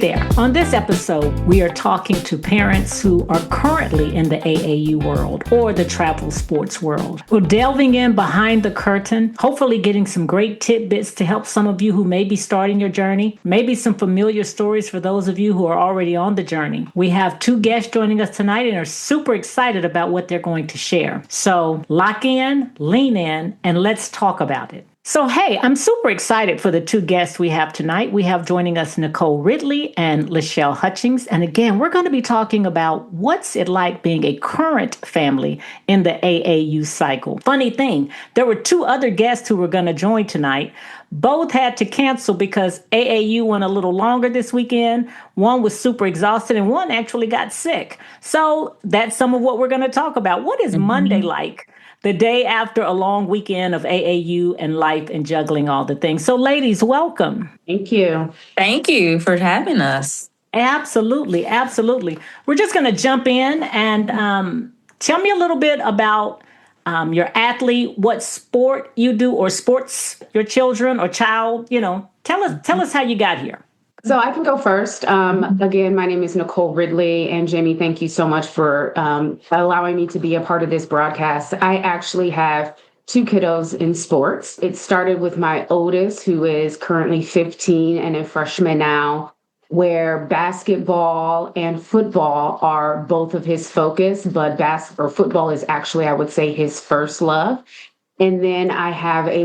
there. On this episode, we are talking to parents who are currently in the AAU world or the travel sports world. We're delving in behind the curtain, hopefully getting some great tidbits to help some of you who may be starting your journey, maybe some familiar stories for those of you who are already on the journey. We have two guests joining us tonight and are super excited about what they're going to share. So lock in, lean in, and let's talk about it. So, hey, I'm super excited for the two guests we have tonight. We have joining us Nicole Ridley and Lachelle Hutchings. And again, we're going to be talking about what's it like being a current family in the AAU cycle. Funny thing, there were two other guests who were going to join tonight. Both had to cancel because AAU went a little longer this weekend. One was super exhausted and one actually got sick. So that's some of what we're going to talk about. What is Monday like? The day after a long weekend of AAU and life and juggling all the things. So ladies, welcome. Thank you. Thank you for having us. Absolutely. Absolutely. We're just going to jump in and tell me a little bit about your athlete, what sport you do or sports your children or child, tell us how you got here. So I can go first. Again, my name is Nicole Ridley, and Jamie, thank you so much for allowing me to be a part of this broadcast. I actually have two kiddos in sports. It started with my oldest, who is currently 15 and a freshman now, where basketball and football are both of his focus, but football is actually, I would say, his first love. And then I have a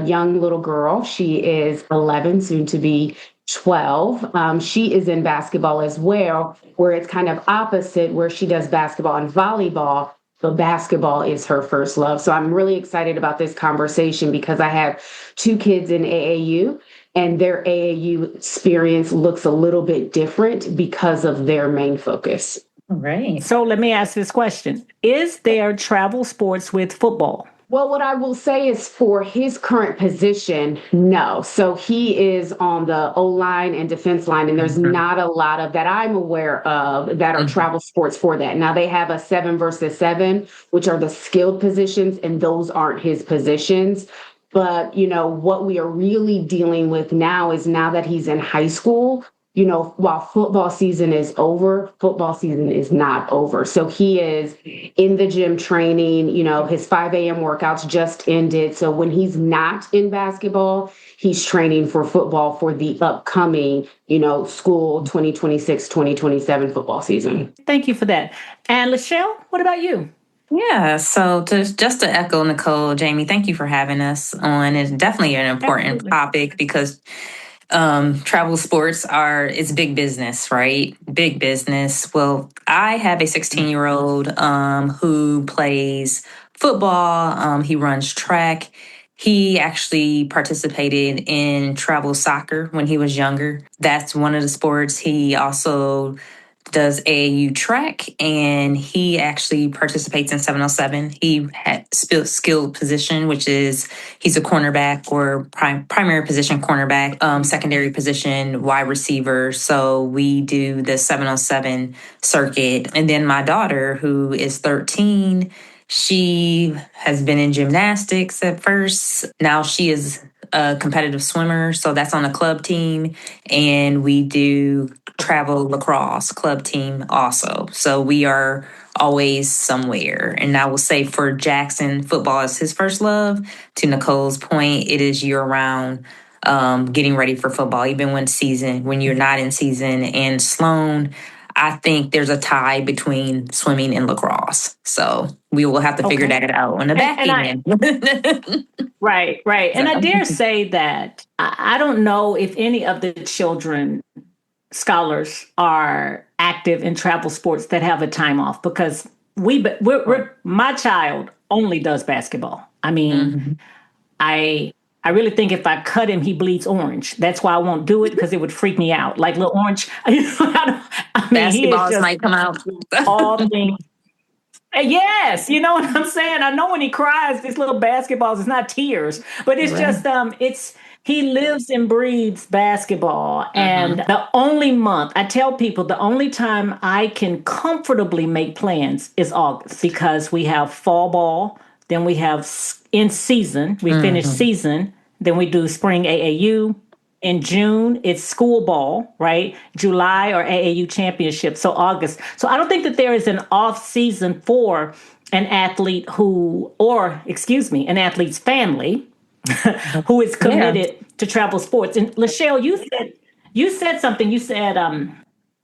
young little girl. She is 11, soon to be 12. She is in basketball as well, where it's kind of opposite, where she does basketball and volleyball, but basketball is her first love. So I'm really excited about this conversation because I have two kids in AAU, and their AAU experience looks a little bit different because of their main focus. All right. So let me ask this question. Is there travel sports with football? Well, what I will say is for his current position, no. So he is on the O-line and defense line, and there's not a lot of that I'm aware of that are travel sports for that. Now, they have a 7 versus 7, which are the skilled positions, and those aren't his positions. But, what we are really dealing with now is now that he's in high school, while football season is over, football season is not over. So he is in the gym training, his 5 a.m. workouts just ended. So when he's not in basketball, he's training for football for the upcoming, school 2026, 2027 football season. Thank you for that. And Lachelle, what about you? Yeah, so just to echo Nicole, Jamie, thank you for having us on. It's definitely an important topic because travel sports it's big business, right? Big business. Well, I have a 16-year-old who plays football. He runs track. He actually participated in travel soccer when he was younger. That's one of the sports. He also does AAU track, and he actually participates in 707. He had skilled position, which is he's a cornerback or primary position cornerback, secondary position wide receiver. So we do the 707 circuit. And then my daughter, who is 13, she has been in gymnastics at first. Now she is a competitive swimmer, so that's on a club team. And we do travel lacrosse club team also. So we are always somewhere. And I will say for Jackson, football is his first love. To Nicole's point, it is year-round getting ready for football, even when you're not in season. And Sloan, I think there's a tie between swimming and lacrosse. So we will have to figure that out on the back end. Right. And I dare say that I don't know if any of the children, scholars, are active in travel sports that have a time off because my child only does basketball. I mean, I really think if I cut him, he bleeds orange. That's why I won't do it because it would freak me out. Like little orange. Basketballs might come out. All things. Yes, you know what I'm saying? I know when he cries, these little basketballs, it's not tears, but it's just, he lives and breathes basketball. And the only month, I tell people, the only time I can comfortably make plans is August because we have fall ball, then we have in season, we finish season, then we do spring AAU, In June, it's school ball, right? July or AAU championship. So August. So I don't think that there is an off season for an athlete an athlete's family who is Yeah. committed to travel sports. And Lachelle, you said something. You said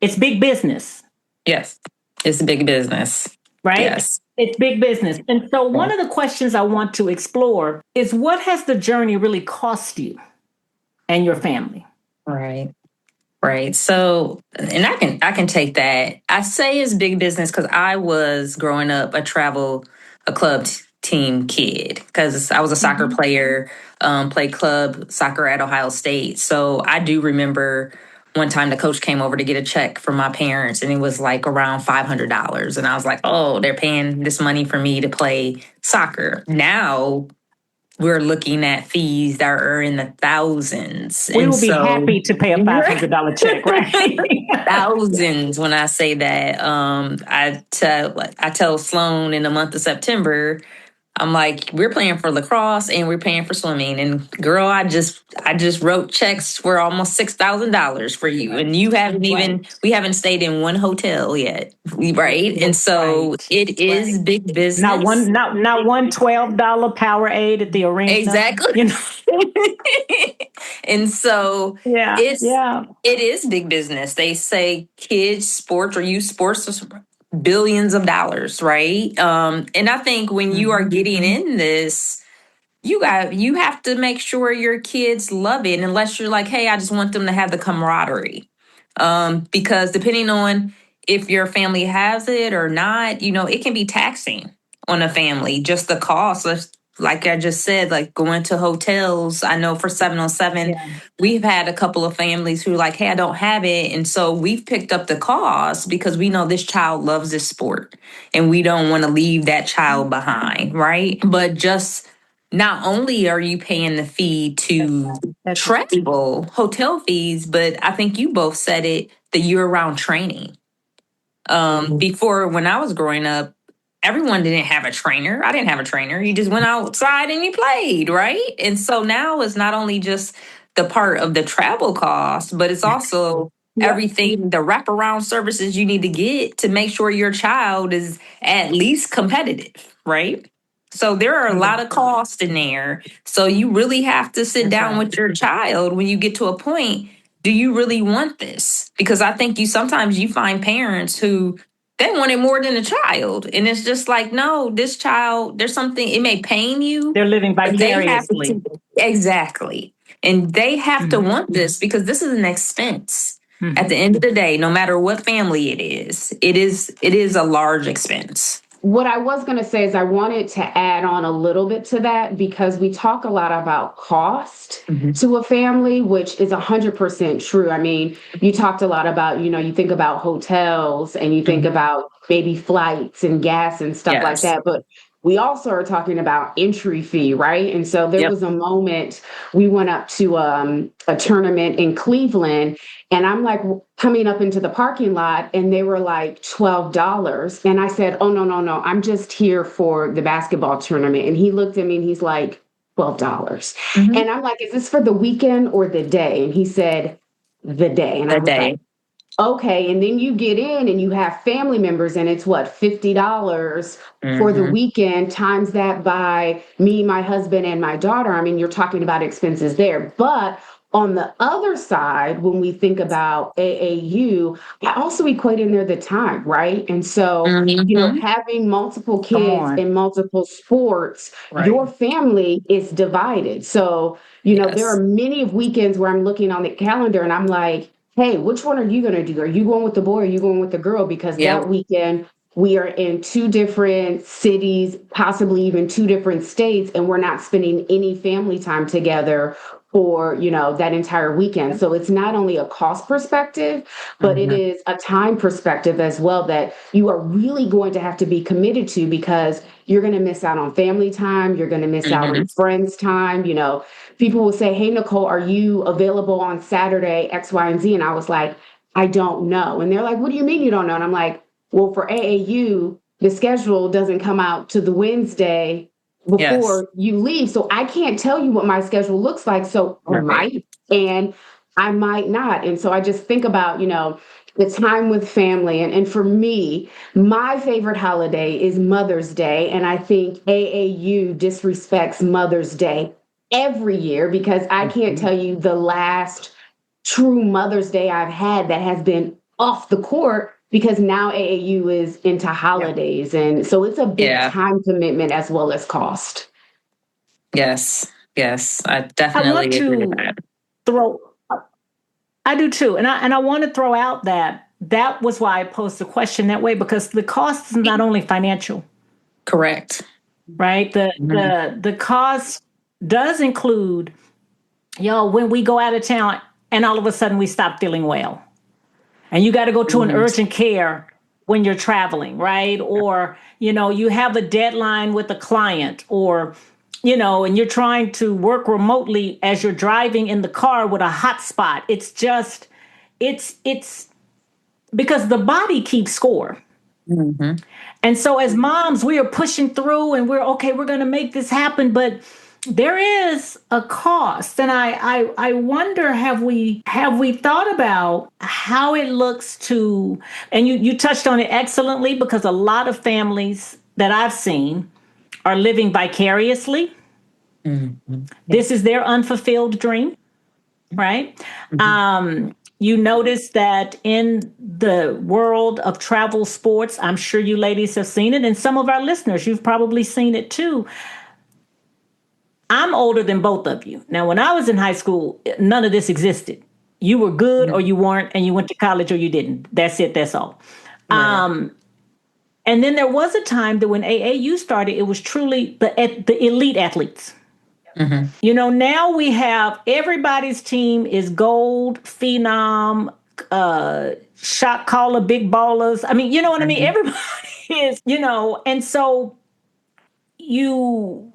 it's big business, Yes. It's a big business. right? Yes. It's big business. And so one of the questions I want to explore is what has the journey really cost you and your family? Right. Right. So, and I can take that. I say it's big business because I was growing up a club team kid because I was a soccer Mm-hmm. player, played club soccer at Ohio State. So I do remember one time the coach came over to get a check from my parents and it was like around $500. And I was like, oh, they're paying this money for me to play soccer. Now we're looking at fees that are in the thousands. We And will be so happy to pay a $500 check, right? thousands when I say that. I tell Sloan in the month of September, I'm like, we're paying for lacrosse and we're paying for swimming. And girl, I just wrote checks for almost $6,000 for you. And you haven't even we haven't stayed in one hotel yet. Right. And so Right. it is big Not business. one, not one $12 Powerade at the arena. Exactly. You know. And so Yeah. it's Yeah. it is big business. They say kids sports or youth sports is billions of dollars, right? And I think when you are getting in this, you have to make sure your kids love it, unless you're like, hey, I just want them to have the camaraderie. Because depending on if your family has it or not, it can be taxing on a family. Just the cost, like I just said, like going to hotels. I know for 707, Yeah. we've had a couple of families who are like, hey, I don't have it. And so we've picked up the cost because we know this child loves this sport and we don't want to leave that child behind, right? But just not only are you paying the fee to travel, hotel fees, but I think you both said it, the year-round training. Before, when I was growing up, everyone didn't have a trainer. I didn't have a trainer. You just went outside and you played, right? And so now it's not only just the part of the travel cost, but it's also Yep. everything, the wraparound services you need to get to make sure your child is at least competitive, right? So there are a lot of costs in there. So you really have to sit down with your child when you get to a point. Do you really want this? Because I think sometimes you find parents who they want it more than a child. And it's just like, no, this child, there's something, it may pain you, They're living but they have vicariously. to, exactly. And they have to want this because this is an expense. At the end of the day, no matter what family it is a large expense. What I was going to say is I wanted to add on a little bit to that because we talk a lot about cost to a family, which is 100% true. I mean, you talked a lot about, you think about hotels and you think about maybe flights and gas and stuff like Yes. that. But we also are talking about entry fee, right? And so there Yep. was a moment we went up to a tournament in Cleveland, and I'm like coming up into the parking lot, and they were like $12. And I said, oh, no, no, no, I'm just here for the basketball tournament. And he looked at me and he's like, $12. And I'm like, is this for the weekend or the day? And he said, the day. And I The was like, day. okay. And then you get in and you have family members, and it's what, $50 for the weekend, times that by me, my husband, and my daughter. I mean, you're talking about expenses there. But on the other side, when we think about AAU, I also equate in there the time, right? And so, having multiple Come kids on. in multiple sports, your Right. family is divided. So, there are Yes. many of weekends where I'm looking on the calendar and I'm like, hey, which one are you going to do? Are you going with the boy or are you going with the girl? Because Yep. that weekend we are in two different cities, possibly even two different states, and we're not spending any family time together for, that entire weekend. So it's not only a cost perspective, but it is a time perspective as well that you are really going to have to be committed to because you're going to miss out on family time. You're going to miss out on friends time. People will say, hey, Nicole, are you available on Saturday, X, Y, and Z? And I was like, I don't know. And they're like, what do you mean you don't know? And I'm like, well, for AAU, the schedule doesn't come out to the Wednesday before you leave. So I can't tell you what my schedule looks like. So I might, and I might not. And so I just think about, the time with family. And for me, my favorite holiday is Mother's Day. And I think AAU disrespects Mother's Day every year, because I can't tell you the last true Mother's Day I've had that has been off the court, because now AAU is into holidays. And so it's a big time commitment as well as cost. Yes. I definitely agree with that. I do too. And I want to throw out that was why I posed the question that way, because the cost is not only financial. Correct. Right? The cost does include, when we go out of town and all of a sudden we stop feeling well. And you got to go to an urgent care when you're traveling, right? Or, you have a deadline with a client, or, and you're trying to work remotely as you're driving in the car with a hotspot. It's just, it's because the body keeps score. Mm-hmm. And so as moms, we are pushing through and we're going to make this happen. But there is a cost. And I wonder, have we thought about how it looks to, and you touched on it excellently, because a lot of families that I've seen are living vicariously. Mm-hmm. This is their unfulfilled dream, right? Mm-hmm. You notice that in the world of travel sports, I'm sure you ladies have seen it, and some of our listeners, you've probably seen it too. I'm older than both of you. Now, when I was in high school, none of this existed. You were good or you weren't, and you went to college or you didn't. That's it. That's all. Right. And then there was a time that when AAU started, it was truly the elite athletes. Mm-hmm. Now we have everybody's team is gold, phenom, shot caller, big ballers. I mean, you know what I mean? Everybody is, and so you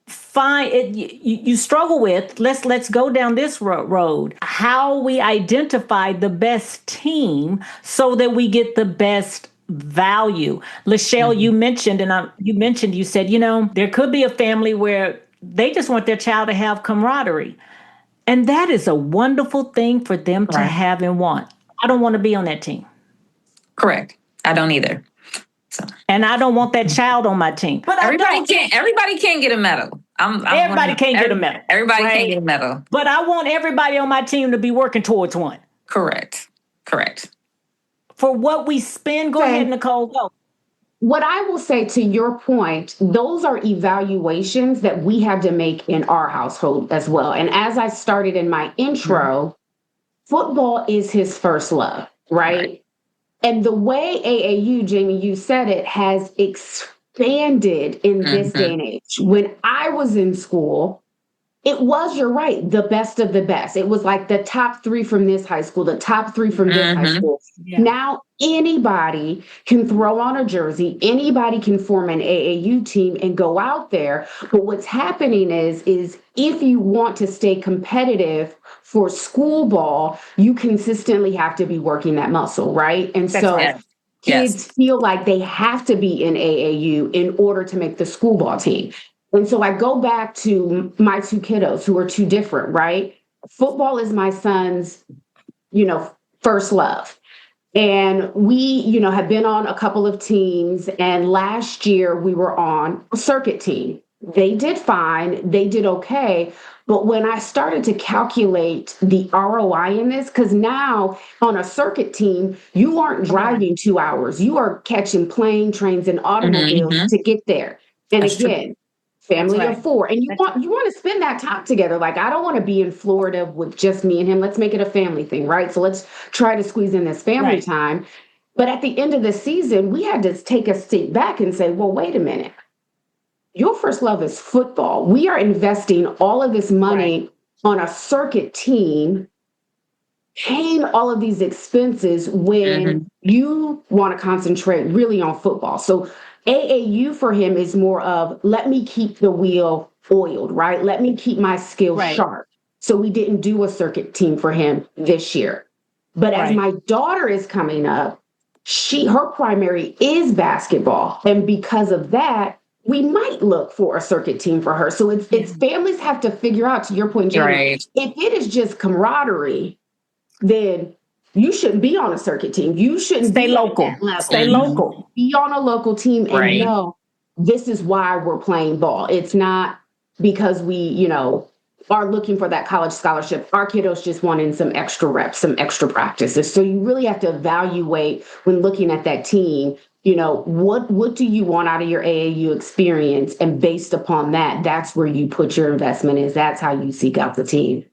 find it, you struggle with, let's go down this road, how we identify the best team so that we get the best value. Lachelle, you mentioned, you said, there could be a family where they just want their child to have camaraderie. And that is a wonderful thing for them to have and want. I don't want to be on that team. Correct. I don't either. So. And I don't want that child on my team. But everybody can't get a medal. Everybody can't get a medal. Everybody can't get a medal. But I want everybody on my team to be working towards one. Correct. For what we spend, go ahead, Nicole, go. What I will say, to your point, those are evaluations that we have to make in our household as well. And as I started in my intro, football is his first love, right? And the way AAU, Jamie, you said it, has expanded in this day and age. When I was in school, it was, you're right, the best of the best. It was like the top 3 from this high school, the top 3 from this high school. Yeah. Now anybody can throw on a jersey, anybody can form an AAU team and go out there. But what's happening is if you want to stay competitive for school ball, you consistently have to be working that muscle, right? And kids feel like they have to be in AAU in order to make the school ball team. And so I go back to my 2 kiddos who are 2 different, right? Football is my son's, first love. And we, have been on a couple of teams. And last year we were on a circuit team. They did fine. They did okay. But when I started to calculate the ROI in this, because now on a circuit team, you aren't driving 2 hours. You are catching plane, trains, and automobiles to get there. And that's again, family of 4. And you want to spend that time together. Like, I don't want to be in Florida with just me and him. Let's make it a family thing, right? So let's try to squeeze in this family time. But at the end of the season, we had to take a step back and say, well, wait a minute. Your first love is football. We are investing all of this money on a circuit team, paying all of these expenses when you want to concentrate really on football. So AAU for him is more of, let me keep the wheel oiled, right? Let me keep my skills sharp. So we didn't do a circuit team for him this year. But as my daughter is coming up, her primary is basketball. And because of that, we might look for a circuit team for her. So it's families have to figure out, to your point, Jamie, Right. if it is just camaraderie, then you shouldn't be on a circuit team. You shouldn't Stay be at local. that level. Stay local. Be on a local team and Right. know this is why we're playing ball. It's not because we, are looking for that college scholarship. Our kiddos just want in some extra reps, some extra practices. So you really have to evaluate when looking at that team, what do you want out of your AAU experience? And based upon that, that's where you put your investment is. That's how you seek out the team.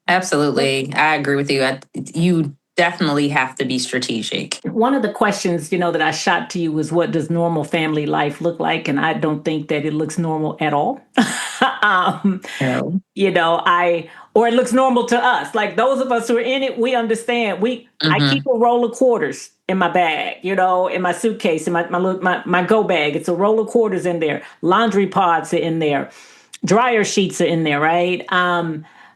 Absolutely. I agree with you. You definitely have to be strategic. One of the questions, that I shot to you was, what does normal family life look like? And I don't think that it looks normal at all. No. Or it looks normal to us. Like those of us who are in it, we understand. I keep a roll of quarters in my bag, in my suitcase, in my go bag. It's a roll of quarters in there. Laundry pods are in there. Dryer sheets are in there, right?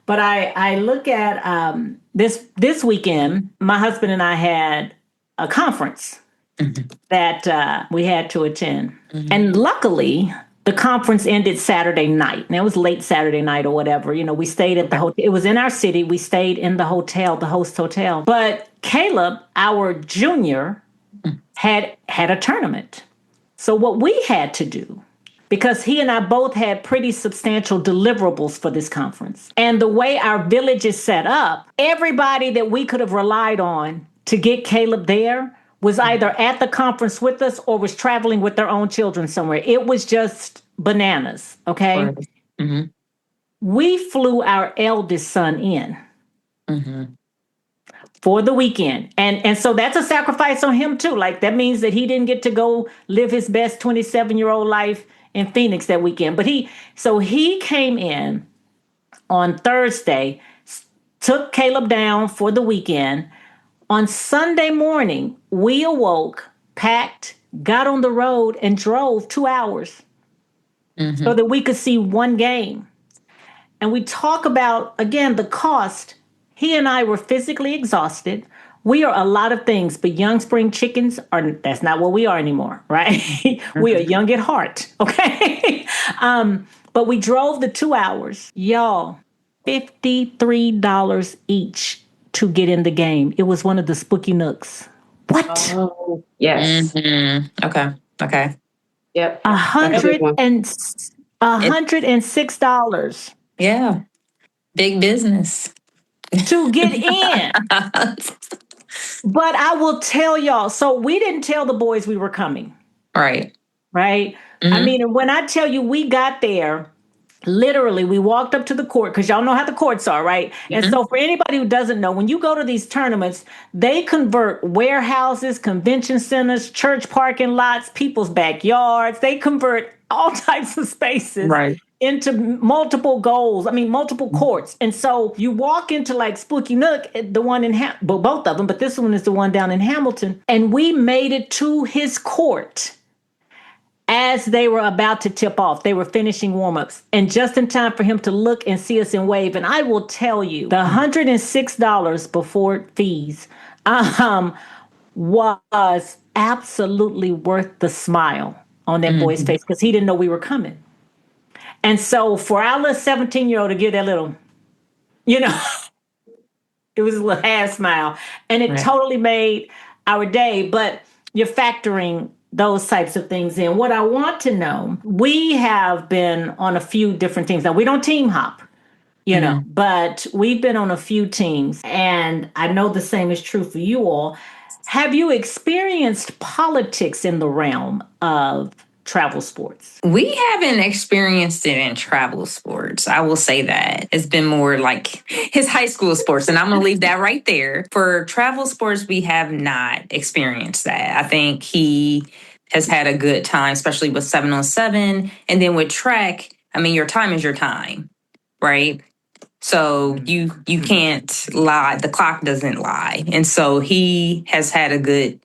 But I look at this weekend, my husband and I had a conference that we had to attend. And luckily, the conference ended Saturday night. And it was late Saturday night or whatever. We stayed at the hotel. It was in our city. We stayed in the hotel, the host hotel. But Caleb, our junior, had a tournament. So what we had to do, because he and I both had pretty substantial deliverables for this conference. And the way our village is set up, everybody that we could have relied on to get Caleb there was either at the conference with us or was traveling with their own children somewhere. It was just bananas, okay? Mm-hmm. We flew our eldest son in for the weekend. And so that's a sacrifice on him too. Like that means that he didn't get to go live his best 27-year-old life in Phoenix that weekend. But he came in on Thursday, took Caleb down for the weekend. On Sunday morning, we awoke, packed, got on the road, and drove 2 hours so that we could see one game. And we talk about, again, the cost. He and I were physically exhausted. We are a lot of things, but young spring chickens that's not what we are anymore, right? We are young at heart, okay? But we drove the 2 hours. Y'all, $53 each to get in the game. It was one of the spooky nooks. What? Oh, yes. Okay. Yep. $106 Yeah. Big business. to get in. But I will tell y'all, so we didn't tell the boys we were coming. Right. Right? I mean, and when I tell you we got there, literally, we walked up to the court because y'all know how the courts are, right? And so for anybody who doesn't know, when you go to these tournaments, they convert warehouses, convention centers, church parking lots, people's backyards. They convert all types of spaces into multiple goals. I mean, multiple courts. And so you walk into like Spooky Nook, the one in both of them, but this one is the one down in Hamilton. And we made it to his court as they were about to tip off. They were finishing warm-ups. And just in time for him to look and see us and wave. And I will tell you, the $106 before fees was absolutely worth the smile on that boy's face because he didn't know we were coming. And so for our little 17-year-old to give that little, it was a little half smile. And it totally made our day. But you're factoring those types of things in. What I want to know, we have been on a few different teams. Now, we don't team hop, but we've been on a few teams. And I know the same is true for you all. Have you experienced politics in the realm of travel sports? We haven't experienced it in travel sports. I will say that. It's been more like his high school sports, and I'm going to leave that right there. For travel sports, we have not experienced that. I think he has had a good time, especially with 7-on-7. And then with track, I mean, your time is your time, right? So you can't lie. The clock doesn't lie. And so he has had a good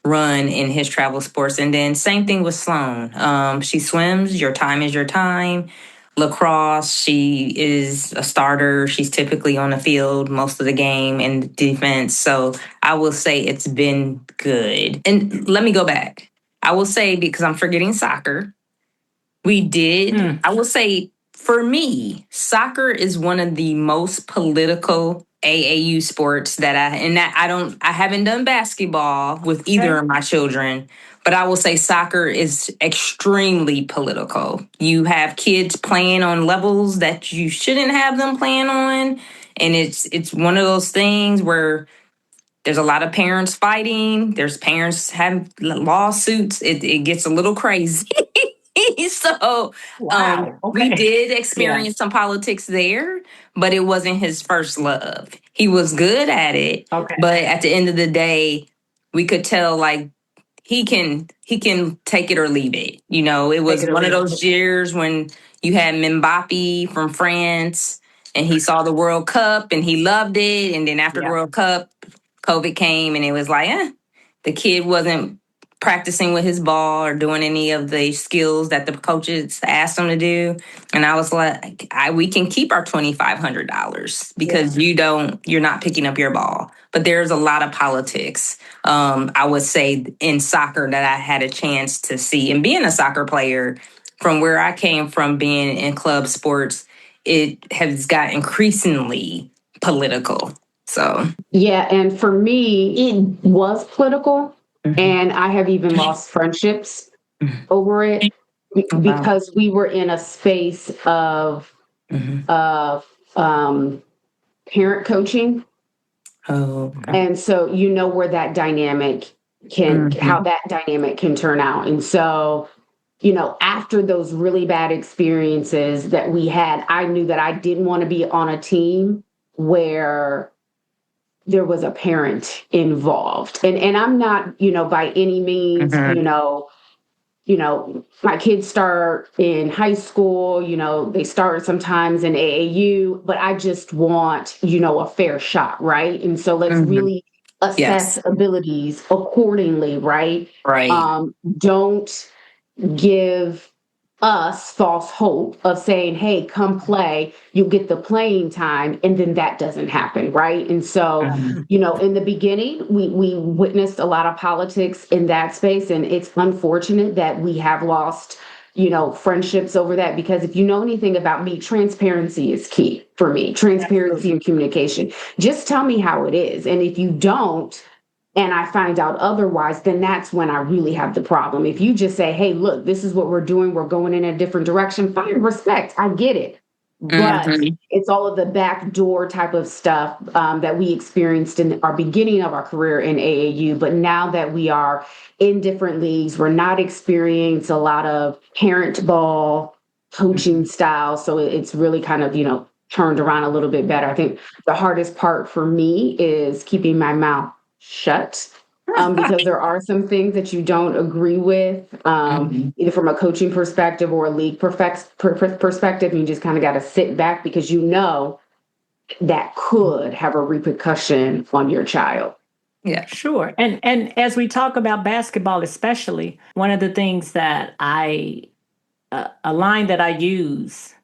run in his travel sports. And then same thing with Sloan. She swims, your time is your time. Lacrosse, she is a starter. She's typically on the field most of the game in defense. So I will say it's been good. And let me go back. I will say, because I'm forgetting soccer, We did. I will say, for me, soccer is one of the most political AAU sports I haven't done basketball with either of my children, but I will say soccer is extremely political. You have kids playing on levels that you shouldn't have them playing on, and it's one of those things where there's a lot of parents fighting. There's parents having lawsuits. It gets a little crazy. So Wow. we Okay. did Yeah. experience some politics there, but it wasn't his first love. He was good at it, Okay. but at the end of the day, we could tell like he can take it or leave it. You know, it was one of those years when you had Mbappe from France and he saw the World Cup and he loved it. And then after the World Cup, COVID came and it was like, the kid wasn't practicing with his ball or doing any of the skills that the coaches asked him to do. And I was like, we can keep our $2,500 because you're not picking up your ball. But there's a lot of politics. I would say in soccer that I had a chance to see, and being a soccer player from where I came from, being in club sports, it has got increasingly political. So Yeah, and for me, it was political, and I have even lost friendships over it because we were in a space of parent coaching. Oh, And so you know where that dynamic how that dynamic can turn out. And so, after those really bad experiences that we had, I knew that I didn't want to be on a team where there was a parent involved. And I'm not, by any means, my kids start in high school, they start sometimes in AAU, but I just want, a fair shot, right? And so let's really assess abilities accordingly, right? Right. Don't give us false hope of saying, hey, come play, you'll get the playing time, and then that doesn't happen, right? And so, in the beginning, we witnessed a lot of politics in that space, and it's unfortunate that we have lost, friendships over that, because if you know anything about me, transparency is key for me, transparency and communication. Just tell me how it is, and if you don't, and I find out otherwise, then that's when I really have the problem. If you just say, hey, look, this is what we're doing, we're going in a different direction, fine, respect, I get it. But it's all of the backdoor type of stuff that we experienced in our beginning of our career in AAU. But now that we are in different leagues, we're not experiencing a lot of parent ball coaching style. So it's really kind of, turned around a little bit better. I think the hardest part for me is keeping my mouth shut, because there are some things that you don't agree with, either from a coaching perspective or a league perspective. You just kind of got to sit back because that could have a repercussion on your child. Yeah, sure. And as we talk about basketball, especially, one of the things that a line that I use,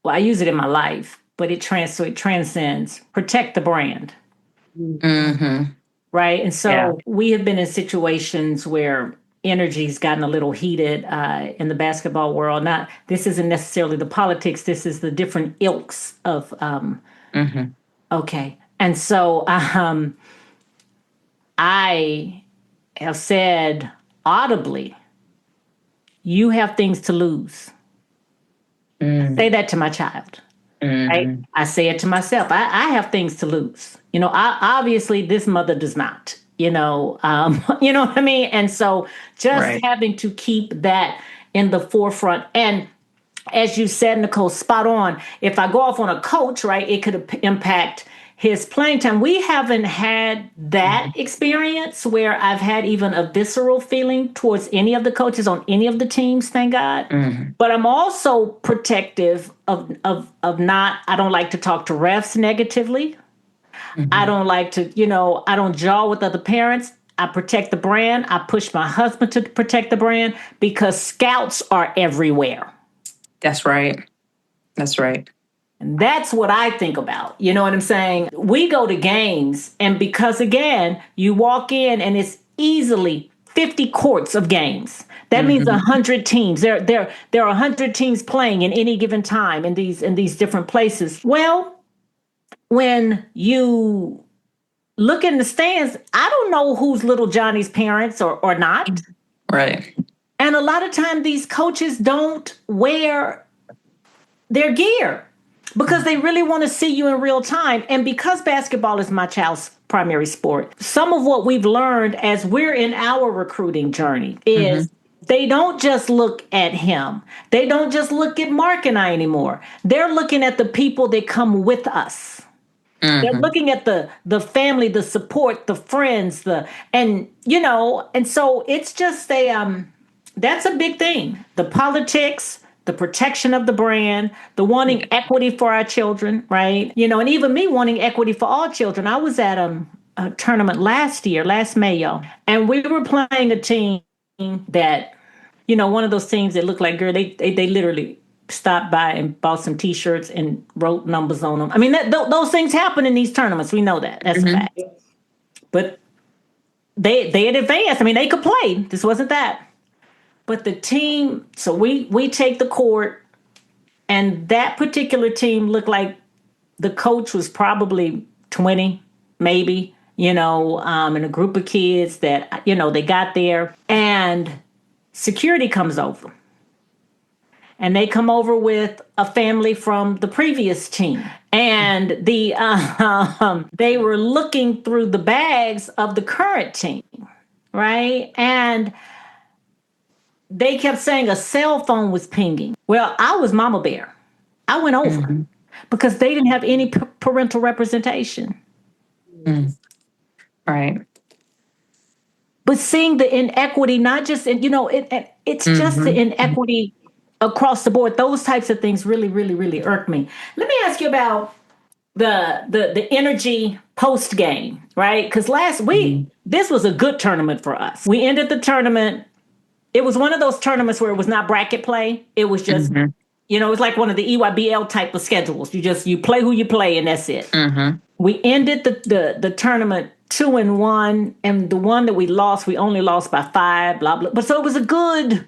well, I use it in my life, but it transcends: protect the brand. Right. And so we have been in situations where energy's gotten a little heated in the basketball world. This isn't necessarily the politics. This is the different ilks of, okay. And so I have said audibly, you have things to lose. I say that to my child. Right? I say it to myself. I have things to lose. Obviously this mother does not. You know what I mean? And so just having to keep that in the forefront. And as you said, Nicole, spot on. If I go off on a coach, right, it could impact his playing time. We haven't had that experience where I've had even a visceral feeling towards any of the coaches on any of the teams, thank God. But I'm also protective of not, I don't like to talk to refs negatively. I don't like to, I don't jaw with other parents. I protect the brand. I push my husband to protect the brand because scouts are everywhere. That's right. That's right. And that's what I think about. You know what I'm saying? We go to games, and because, again, you walk in and it's easily 50 courts of games. That means 100 teams. There are 100 teams playing in any given time in these different places. Well, when you look in the stands, I don't know who's little Johnny's parents or not. Right. And a lot of time these coaches don't wear their gear because they really want to see you in real time. And because basketball is my child's primary sport, some of what we've learned as we're in our recruiting journey is they don't just look at him. They don't just look at Mark and I anymore. They're looking at the people that come with us. They're looking at the family, the support, the friends, and so it's just that's a big thing. The politics, the protection of the brand, the wanting equity for our children, right? And even me wanting equity for all children. I was at a tournament last May, y'all, and we were playing a team that, one of those teams that looked like, girl, they literally stopped by and bought some T-shirts and wrote numbers on them. I mean, those things happen in these tournaments. We know that. That's a fact. But they had advanced. I mean, they could play. This wasn't that. But the team, so we take the court, and that particular team looked like the coach was probably 20, maybe, and a group of kids that, they got there, and security comes over. And they come over with a family from the previous team. And they were looking through the bags of the current team, right? And they kept saying a cell phone was pinging. Well, I was Mama Bear. I went over because they didn't have any parental representation. Right. But seeing the inequity, not just, it's just the inequity across the board. Those types of things really, really, really irk me. Let me ask you about the energy post game, right? Because last week, this was a good tournament for us. We ended the tournament. It was one of those tournaments where it was not bracket play. It was just, it was like one of the EYBL type of schedules. You play who you play, and that's it. We ended the tournament 2-1, and the one that we lost, we only lost by 5, blah, blah. But so it was a good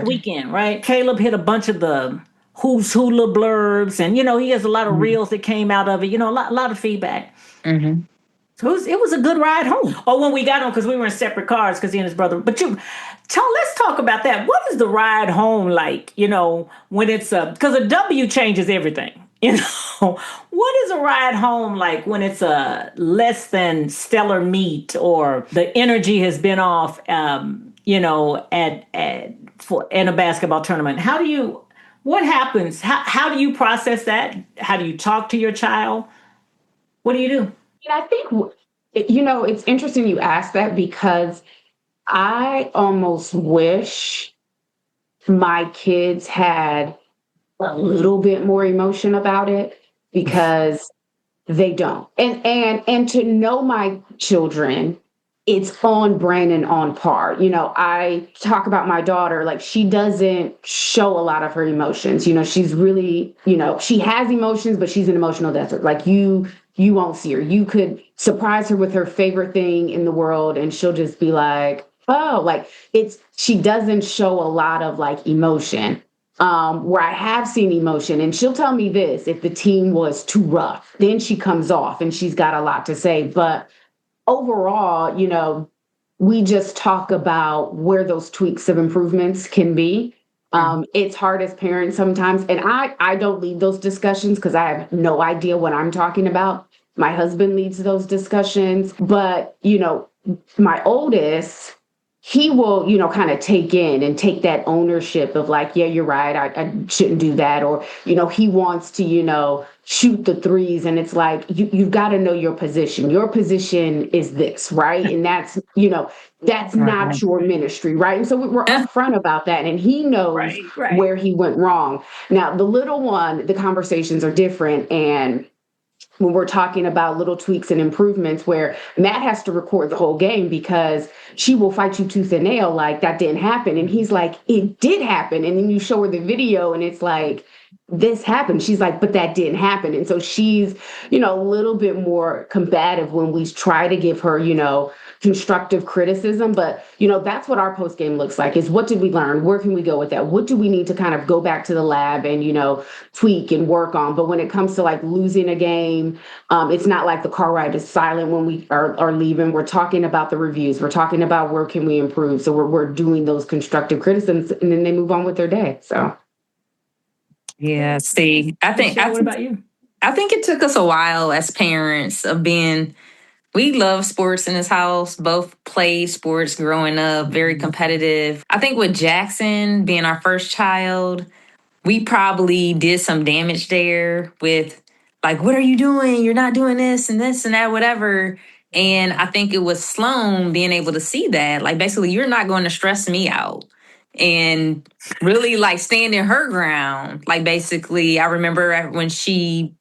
weekend, right? Caleb hit a bunch of the who's hula blurbs, and, he has a lot of reels that came out of it, a lot of feedback. So it was a good ride home. Oh, when we got home, because we were in separate cars, because he and his brother. But let's talk about that. What is the ride home like, when it's because a W changes everything. What is a ride home like when it's a less than stellar meet, or the energy has been off, in a basketball tournament? What happens? How do you process that? How do you talk to your child? What do you do? I think, it's interesting you asked that, because I almost wish my kids had a little bit more emotion about it, because they don't. And to know my children, it's on brand and on par. I talk about my daughter, like, she doesn't show a lot of her emotions. She's really, she has emotions, but she's an emotional desert. Like, you won't see her. You could surprise her with her favorite thing in the world, and she'll just be like, oh, like, she doesn't show a lot of like emotion. Where I have seen emotion, and she'll tell me this, if the team was too rough, then she comes off and she's got a lot to say. But overall, we just talk about where those tweaks of improvements can be. It's hard as parents sometimes. And I don't lead those discussions because I have no idea what I'm talking about. My husband leads those discussions. But, my oldest, he will, kind of take that ownership of like, yeah, you're right, I shouldn't do that. Or, he wants to, shoot the threes. And it's like, you've got to know your position. Your position is this, right? And that's, that's not your ministry, right? And so we're upfront about that. And he knows where he went wrong. Now, the little one, the conversations are different. And when we're talking about little tweaks and improvements, where Matt has to record the whole game because she will fight you tooth and nail, like, that didn't happen. And he's like, it did happen. And then you show her the video and it's like, this happened. She's like, but that didn't happen. And so she's, a little bit more combative when we try to give her, constructive criticism. But, that's what our post game looks like, is what did we learn? Where can we go with that? What do we need to kind of go back to the lab and, tweak and work on? But when it comes to like losing a game, it's not like the car ride is silent when we are leaving. We're talking about the reviews. We're talking about where can we improve. So we're doing those constructive criticisms, and then they move on with their day. So. Yeah, see, What about you? I think it took us a while as parents of being, we love sports in this house, both played sports growing up, very competitive. I think with Jackson being our first child, we probably did some damage there with like, what are you doing? You're not doing this and that, whatever. And I think it was Sloan being able to see that, like, basically, you're not going to stress me out. And really like standing her ground. Like, basically, I remember when she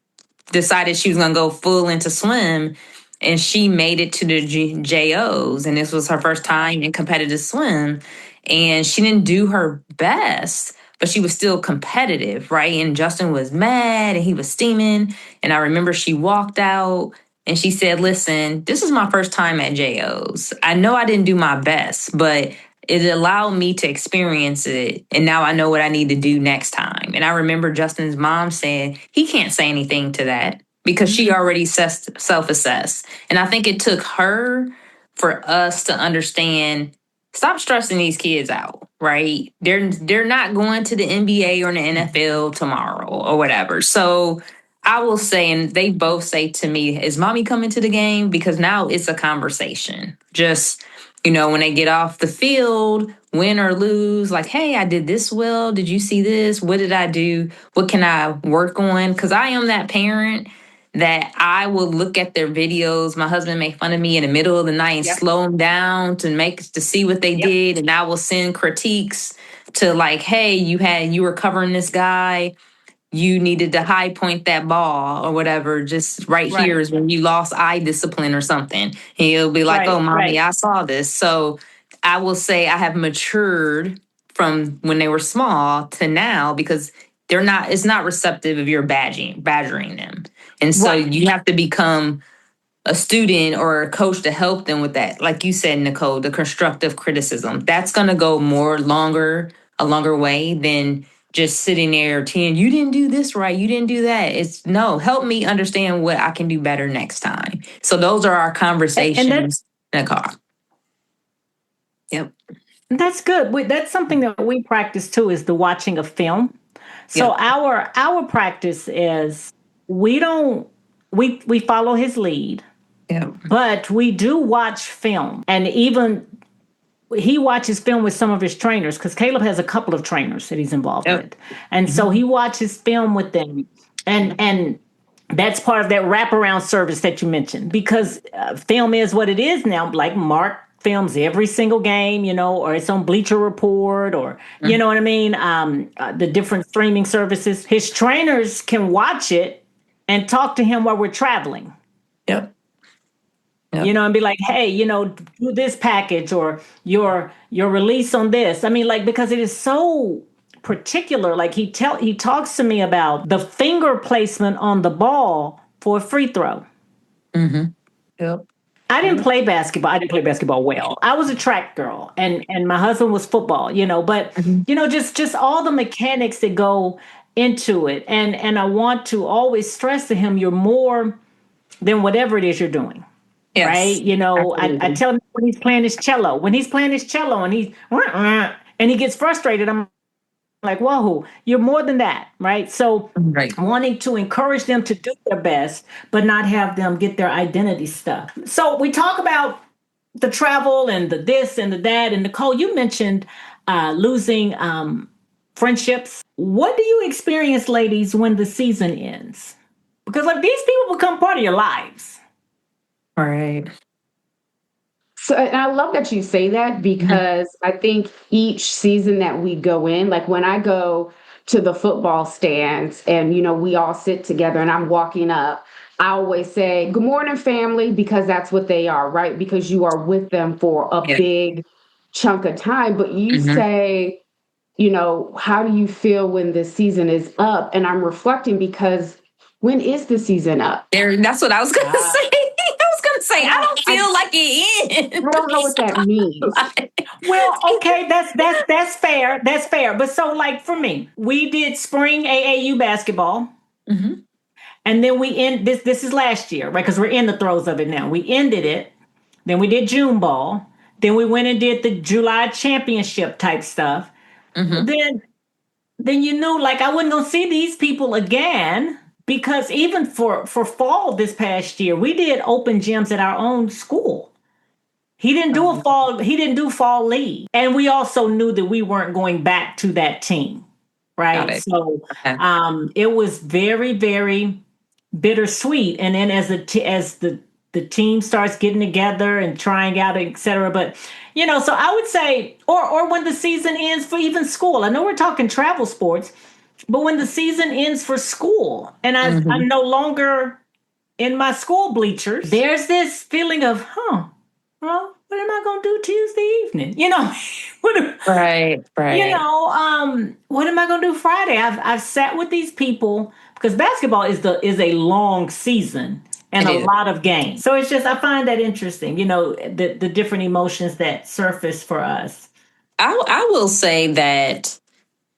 decided she was going to go full into swim, and she made it to the JOs, and this was her first time in competitive swim, and she didn't do her best, but she was still competitive, right? And Justin was mad and he was steaming, and I remember she walked out and she said, listen, this is my first time at JOs. I know I didn't do my best, but it allowed me to experience it. And now I know what I need to do next time. And I remember Justin's mom saying, he can't say anything to that because she already self-assessed. And I think it took her for us to understand, stop stressing these kids out, right? They're not going to the NBA or the NFL tomorrow or whatever. So I will say, and they both say to me, is mommy coming to the game? Because now it's a conversation. Just, when they get off the field, win or lose, like, hey, I did this well. Did you see this? What did I do? What can I work on? Because I am that parent that I will look at their videos. My husband make fun of me in the middle of the night and slow them down to see what they did. And I will send critiques to like, hey, you were covering this guy. You needed to high point that ball or whatever. Just right here is when you lost eye discipline or something. And he'll be like, oh, mommy, I saw this. So I will say I have matured from when they were small to now, because it's not receptive if you're badgering them. And so you have to become a student or a coach to help them with that. Like you said, Nicole, the constructive criticism, that's going to go a longer way than just sitting there telling you didn't do this right, you didn't do that. It's no, help me understand what I can do better next time. So those are our conversations in the car. Yep. That's good. That's something that we practice too, is the watching of film. So our practice is we follow his lead, but we do watch film, and even he watches film with some of his trainers, because Caleb has a couple of trainers that he's involved with. And so he watches film with them. And that's part of that wraparound service that you mentioned, because film is what it is now. Like Mark films every single game, or it's on Bleacher Report, or, you know what I mean? The different streaming services. His trainers can watch it and talk to him while we're traveling. And be like, hey, do this package, or your release on this. I mean, like, because it is so particular. Like he talks to me about the finger placement on the ball for a free throw. I didn't play basketball. I didn't play basketball well. I was a track girl, and my husband was football, but just all the mechanics that go into it. And I want to always stress to him, you're more than whatever it is you're doing. Yes, right? I tell him when he's playing his cello, and he gets frustrated, I'm like, whoa, you're more than that, right? So wanting to encourage them to do their best, but not have them get their identity stuck. So we talk about the travel and the this and the that. And Nicole, you mentioned losing friendships. What do you experience, ladies, when the season ends? Because like these people become part of your lives. Right. So, and I love that you say that, because I think each season that we go in, like when I go to the football stands and, we all sit together and I'm walking up, I always say, good morning, family, because that's what they are, right? Because you are with them for a big chunk of time. But you say, how do you feel when the season is up? And I'm reflecting because when is the season up? That's what I was going to say. I don't feel like it is. I don't know what that means. Well, okay, that's fair. That's fair. But so, like for me, we did spring AAU basketball, and then we end this. This is last year, right? Because we're in the throes of it now. We ended it. Then we did June ball. Then we went and did the July championship type stuff. Then you knew, like, I wasn't gonna see these people again, because even for fall this past year, we did open gyms at our own school. He didn't do fall league. And we also knew that we weren't going back to that team. Got Right. it. So Okay. it was very, very bittersweet. And then as the team starts getting together and trying out, et cetera. But so I would say, or when the season ends for even school. I know we're talking travel sports, but when the season ends for school and I'm no longer in my school bleachers, there's this feeling of, well, what am I going to do Tuesday evening? Right. What am I going to do Friday? I've sat with these people, because basketball is a long season and It a is. lot of games. So it's just, I find that interesting, the different emotions that surface for us. I will say that.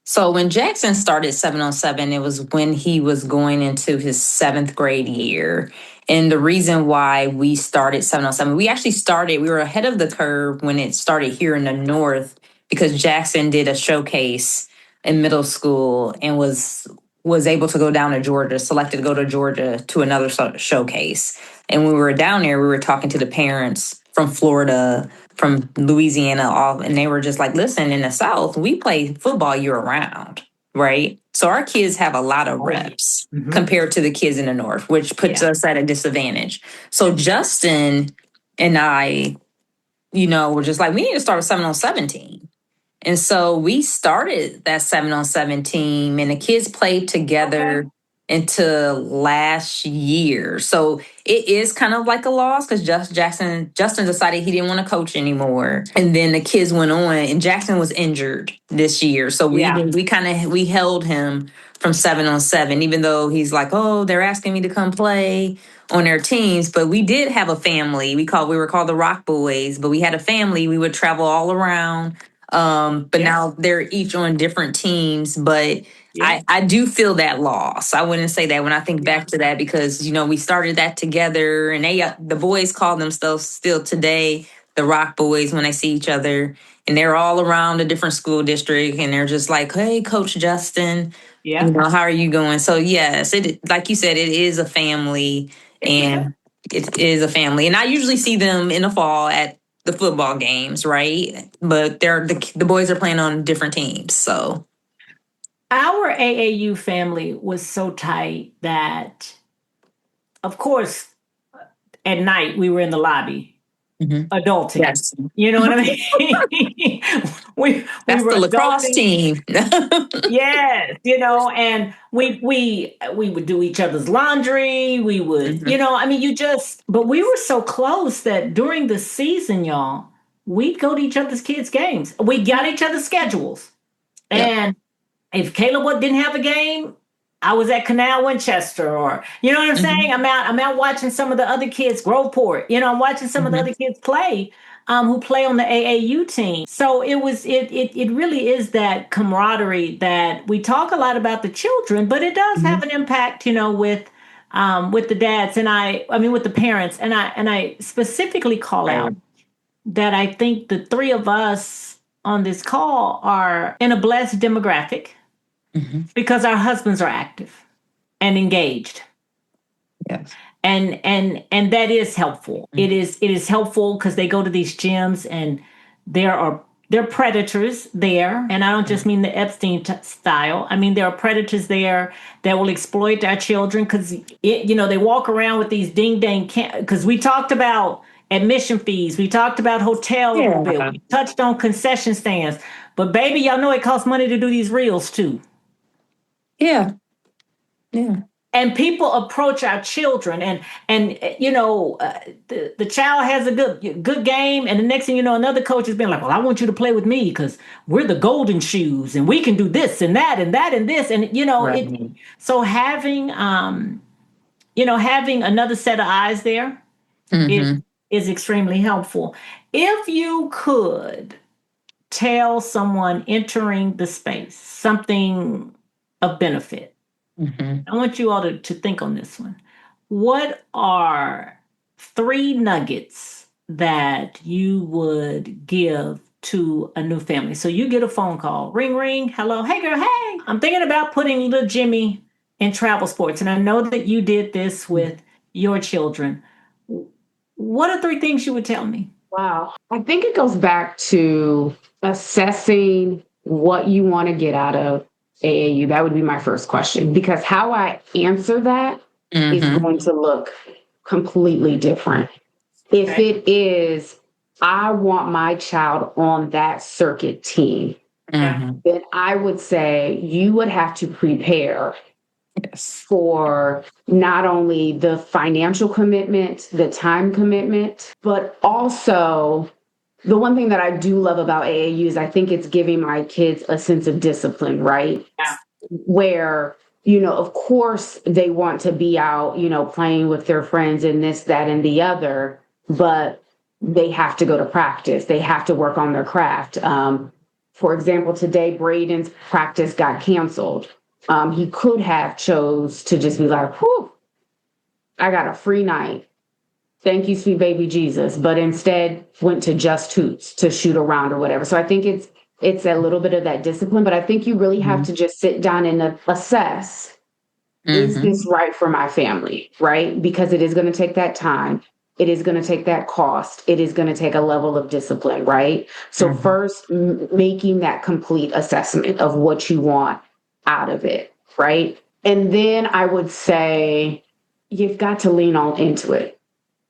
So when Jackson started 7-on-7, it was when he was going into his 7th grade year. And the reason why we started 7-on-7, we were ahead of the curve when it started here in the North, because Jackson did a showcase in middle school and was able to go down to Georgia, selected to go to Georgia to another showcase. And when we were down there, we were talking to the parents from Florida, from Louisiana, and they were just like, listen, in the South, we play football year round, right? So our kids have a lot of reps compared to the kids in the North, which puts us at a disadvantage. So Justin and I, were just like, we need to start a 7-on-7 team. And so we started that 7-on-7 team, and the kids played together into last year. So it is kind of like a loss, because Justin decided he didn't want to coach anymore. And then the kids went on, and Jackson was injured this year. So we held him from 7-on-7, even though he's like, oh, they're asking me to come play on their teams. But we did have a family. We were called the Rock Boys, but we had a family. We would travel all around. But now they're each on different teams. But I do feel that loss. I wouldn't say that when I think back to that, because, we started that together, and the boys call themselves still today the Rock Boys when they see each other. And they're all around a different school district, and they're just like, hey, Coach Justin, how are you going? So yes, like you said, it is a family, and it is a family. And I usually see them in the fall at the football games, right? But the boys are playing on different teams. So our AAU family was so tight that, of course, at night we were in the lobby adulting. Yes. You know what I mean? That's were the lacrosse adulting. team. Yes, and we would do each other's laundry. We would, but we were so close that during the season, y'all, we'd go to each other's kids' games. We got each other's schedules. And if Caleb didn't have a game, I was at Canal Winchester, or you know what I'm saying? I'm out watching some of the other kids, Groveport. I'm watching some of the other kids play, who play on the AAU team. So it really is that camaraderie that we talk a lot about the children, but it does have an impact, with the dads, and with the parents, and I specifically call out that I think the three of us on this call are in a blessed demographic, because our husbands are active and engaged. Yes. And that is helpful. It is helpful because they go to these gyms, and there are predators there, and I don't just mean the Epstein style. I mean, there are predators there that will exploit our children, because they walk around with these ding dang because we talked about admission fees, we talked about hotel bill, we touched on concession stands, but baby, y'all know it costs money to do these reels too. Yeah. and people approach our children, and the child has a good game, and the next thing you know, another coach has been like, well, I want you to play with me because we're the golden shoes and we can do this and that and that and this, and Right. it. So having another set of eyes there is Mm-hmm. is extremely helpful. If you could tell someone entering the space something of benefit, Mm-hmm. I want you all to think on this one. What are three nuggets that you would give to a new family? So you get a phone call, ring, ring, hello, hey girl, hey, I'm thinking about putting little Jimmy in travel sports. And I know that you did this with your children. What are three things you would tell me? Wow. I think it goes back to assessing what you want to get out of AAU. That would be my first question, because how I answer that is Mm-hmm. going to look completely different. If Okay. it is, I want my child on that circuit team, Mm-hmm. then I would say you would have to prepare Yes. for not only the financial commitment, the time commitment, but also the one thing that I do love about AAU is I think it's giving my kids a sense of discipline, right? Yeah. Where, of course they want to be out, playing with their friends and this, that, and the other, but they have to go to practice. They have to work on their craft. For example, today, Braden's practice got canceled. He could have chose to just be like, whew, I got a free night. Thank you, sweet baby Jesus. But instead went to just hoots to shoot around or whatever. So I think it's a little bit of that discipline, but I think you really have to just sit down and assess, is Mm-hmm. this right for my family, right? Because it is going to take that time. It is going to take that cost. It is going to take a level of discipline, right? So Mm-hmm. first, making that complete assessment of what you want out of it, right? And then I would say you've got to lean all into it.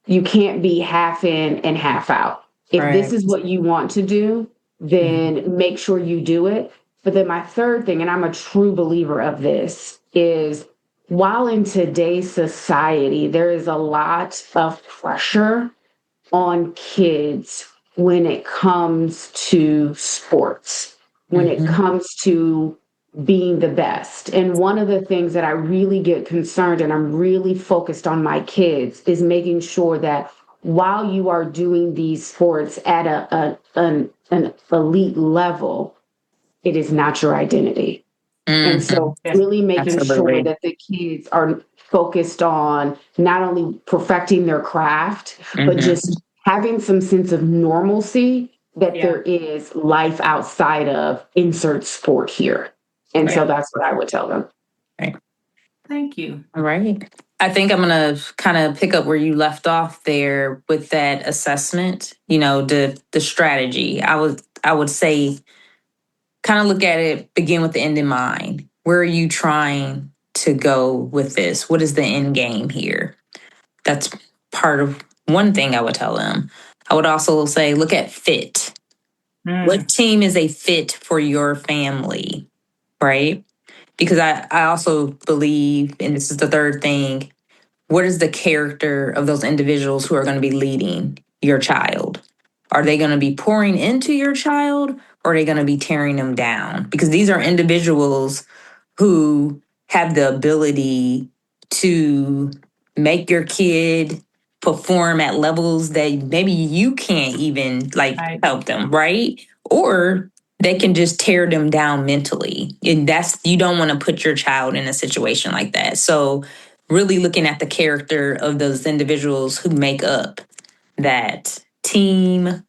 You can't be half in and half out. If this Right. is what you want to do, then make sure you do it. But then my third thing, and I'm a true believer of this, is while in today's society, there is a lot of pressure on kids when it comes to sports, when it Mm-hmm. comes to being the best. And one of the things that I really get concerned and I'm really focused on my kids is making sure that while you are doing these sports at an elite level, it is not your identity. And Mm-hmm. so really making sure Absolutely. that the kids are focused on not only perfecting their craft, but Mm-hmm. just having some sense of normalcy that Yeah. there is life outside of insert sport here. And so Right. that's what I would tell them. Right. Thank you. All right. I think I'm going to kind of pick up where you left off there with that assessment, the strategy. I would say kind of look at it, begin with the end in mind. Where are you trying to go with this? What is the end game here? That's part of one thing I would tell them. I would also say, look at fit. What team is a fit for your family, right? Because I also believe, and this is the third thing, what is the character of those individuals who are going to be leading your child? Are they going to be pouring into your child, or are they going to be tearing them down? Because these are individuals who have the ability to make your kid perform at levels that maybe you can't even help them, right? Or they can just tear them down mentally. And you don't want to put your child in a situation like that. So really looking at the character of those individuals who make up that team,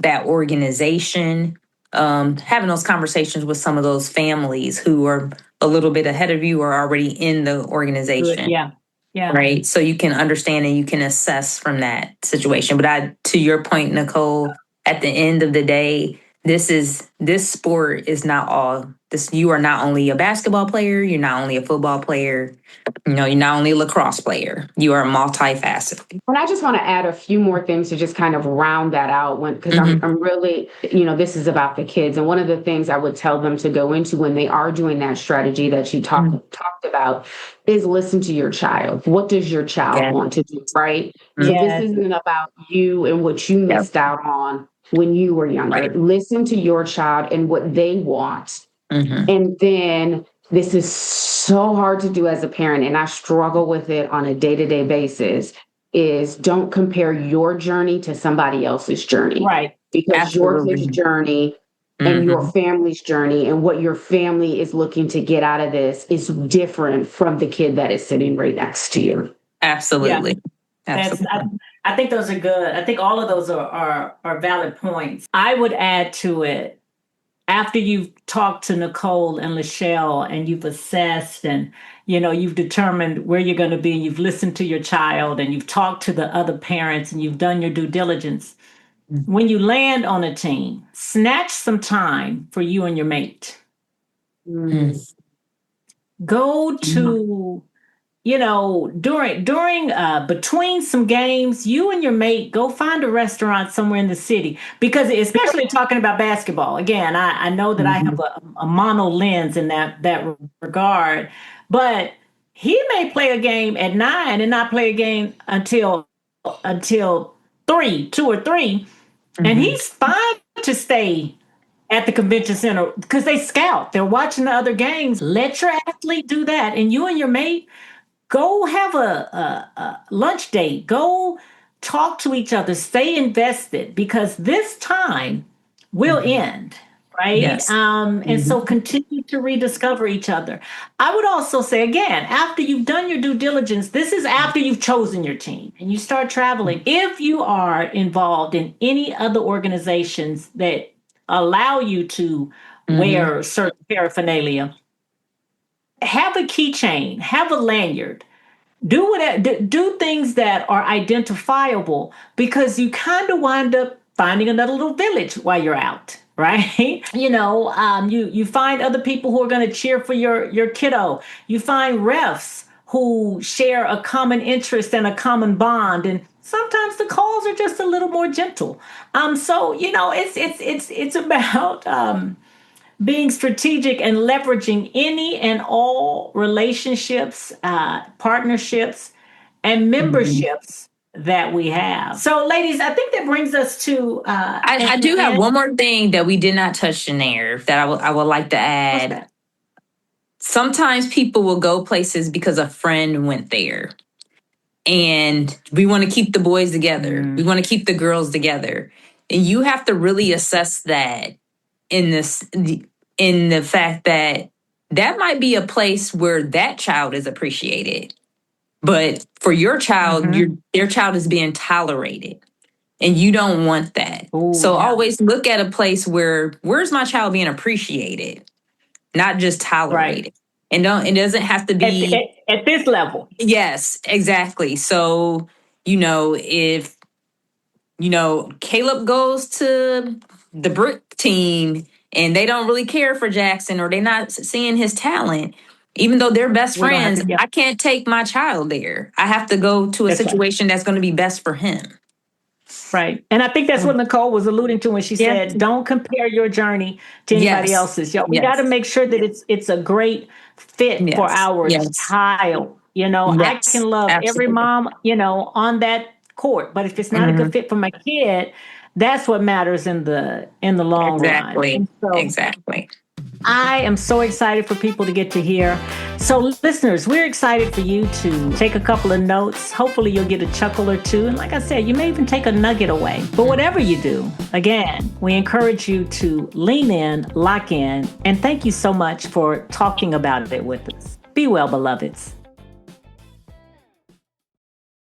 that organization, having those conversations with some of those families who are a little bit ahead of you or already in the organization. Good. Yeah. Yeah. Right. So you can understand and you can assess from that situation. But to your point, Nicole, at the end of the day, this sport is not all this. You are not only a basketball player, you're not only a football player, you're not only a lacrosse player, you are multifaceted. And I just want to add a few more things to just kind of round that out because I'm really, this is about the kids. And one of the things I would tell them to go into when they are doing that strategy that you talked about is listen to your child. What does your child want to do, right? So this isn't about you and what you missed out on when you were younger. Right. Listen to your child and what they want. And then this is so hard to do as a parent, and I struggle with it on a day-to-day basis, is don't compare your journey to somebody else's journey. Right. Because your kid's journey and your family's journey and what your family is looking to get out of this is different from the kid that is sitting right next to you. Absolutely. Yeah. Absolutely. I think those are good. I think all of those are valid points. I would add to it, after you've talked to Nicole and Lachelle and you've assessed and, you've determined where you're going to be, you've listened to your child and you've talked to the other parents and you've done your due diligence. When you land on a team, snatch some time for you and your mate. Go to, during between some games, you and your mate go find a restaurant somewhere in the city, because especially talking about basketball. Again, I know that I have a mono lens in that regard, but he may play a game at 9 and not play a game until 2 or 3. And he's fine to stay at the convention center because they scout. They're watching the other games. Let your athlete do that. And you and your mate, go have a lunch date. Go talk to each other. Stay invested, because this time will end, right? Yes. And so continue to rediscover each other. I would also say, again, after you've done your due diligence, this is after you've chosen your team and you start traveling. If you are involved in any other organizations that allow you to wear certain paraphernalia, have a keychain, have a lanyard, do things that are identifiable, because you kind of wind up finding another little village while you're out, right? You find other people who are going to cheer for your kiddo. You find refs who share a common interest and a common bond, and sometimes the calls are just a little more gentle. So it's about being strategic and leveraging any and all relationships, partnerships, and memberships that we have. So, ladies, I think that brings us to... I do have one more thing that we did not touch in there that I would like to add. Okay. Sometimes people will go places because a friend went there. And we want to keep the boys together. We want to keep the girls together. And you have to really assess that in the fact that might be a place where that child is appreciated, but for your child, their child is being tolerated, and you don't want that. Always look at a place where's my child being appreciated, not just tolerated. Right. And it doesn't have to be at this level. Yes, exactly. So, if Caleb goes to the brick team and they don't really care for Jackson, or they're not seeing his talent, even though they're best friends, I can't take my child there. I have to go to a situation that's going to be best for him. Right. And I think that's what Nicole was alluding to when she said, don't compare your journey to anybody else's. We got to make sure that it's a great fit for our child. I can love every mom, on that court, but if it's not a good fit for my kid, that's what matters in the long run. Exactly. I am so excited for people to get to hear. So listeners, we're excited for you to take a couple of notes. Hopefully you'll get a chuckle or two. And like I said, you may even take a nugget away. But whatever you do, again, we encourage you to lean in, lock in, and thank you so much for talking about it with us. Be well, beloveds.